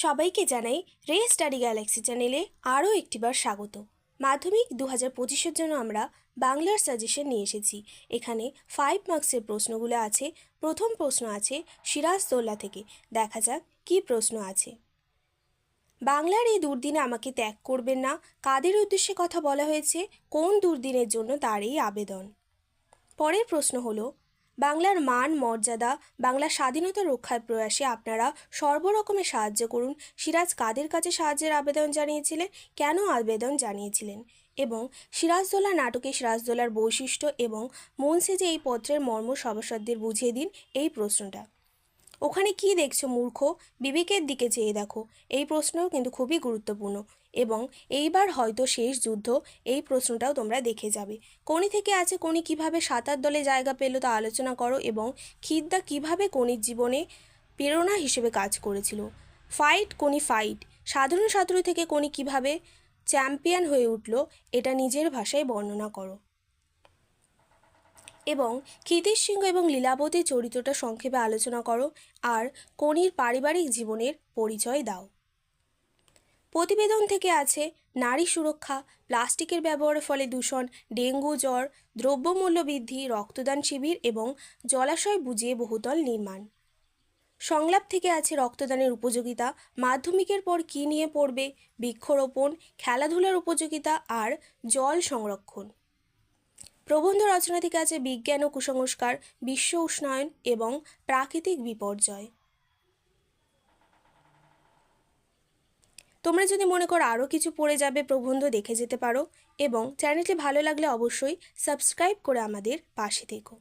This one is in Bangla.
সবাইকে জানাই রে স্টাডি গ্যালাক্সি চ্যানেলে আরও একটিবার স্বাগত। মাধ্যমিক 2025-এর জন্য আমরা বাংলার সাজেশন নিয়ে এসেছি। এখানে 5 মার্কসের প্রশ্নগুলো আছে। প্রথম প্রশ্ন আছে সিরাজদৌল্লা থেকে। দেখা যাক কী প্রশ্ন আছে। বাংলার এই দুর্দিনে আমাকে ত্যাগ করবেন না, কাদের উদ্দেশ্যে কথা বলা হয়েছে, কোন দুর্দিনের জন্য তার এই আবেদন। পরের প্রশ্ন হলো, বাংলার মান মর্যাদা, বাংলা স্বাধীনতা রক্ষার প্রয়াসে আপনারা সর্বরকমের সাহায্য করুন। সিরাজ কাদের কাছে সাহায্যের আবেদন জানিয়েছিলেন, কেন আবেদন জানিয়েছিলেন, এবং সিরাজদৌল্লা নাটকে সিরাজদৌল্লার বৈশিষ্ট্য এবং মন সেজে এই পত্রের মর্ম সভাসদদের বুঝিয়ে দিন। এই প্রশ্নটা। ওখানে কি দেখছো মূর্খ, বিবেকের দিকে চেয়ে দেখো। এই প্রশ্নও কিন্তু খুবই গুরুত্বপূর্ণ এবং এইবার হয়তো শেষ যুদ্ধ, এই প্রশ্নটাও তোমরা দেখে যাবে। কোনি থেকে আছে কোনি কিভাবে সাঁতার দলে জায়গা পেল তা আলোচনা করো এবং খিদ্দা কিভাবে কোনির জীবনে প্রেরণা হিসেবে কাজ করেছিল। ফাইট কোনি ফাইট, সাধারণ ছাত্র থেকে কোনি কিভাবে চ্যাম্পিয়ন হয়ে উঠল, এটা নিজের ভাষায় বর্ণনা করো এবং ক্ষিতিশ সিংহ এবং লীলাবতীর চরিত্রটা সংক্ষেপে আলোচনা করো আর কোনির পারিবারিক জীবনের পরিচয় দাও। প্রতিবেদন থেকে আছে নারী সুরক্ষা, প্লাস্টিকের ব্যবহারের ফলে দূষণ, ডেঙ্গু জ্বর, দ্রব্যমূল্য বৃদ্ধি, রক্তদান শিবির এবং জলাশয় বুঝিয়ে বহুতল নির্মাণ। সংলাপ থেকে আছে রক্তদানের উপযোগিতা, মাধ্যমিকের পর কী নিয়ে পড়বে, বৃক্ষরোপণ, খেলাধুলার উপযোগিতা আর জল সংরক্ষণ। প্রবন্ধ রচনা থেকে আছে বিজ্ঞান ও কুসংস্কার, বিশ্ব উষ্ণায়ন এবং প্রাকৃতিক বিপর্যয়। তোমরা যদি মনে করো আরও কিছু পড়ে যাবে, প্রবন্ধ দেখে যেতে পারো এবং চ্যানেলটি ভালো লাগলে অবশ্যই সাবস্ক্রাইব করে আমাদের পাশে থেকো।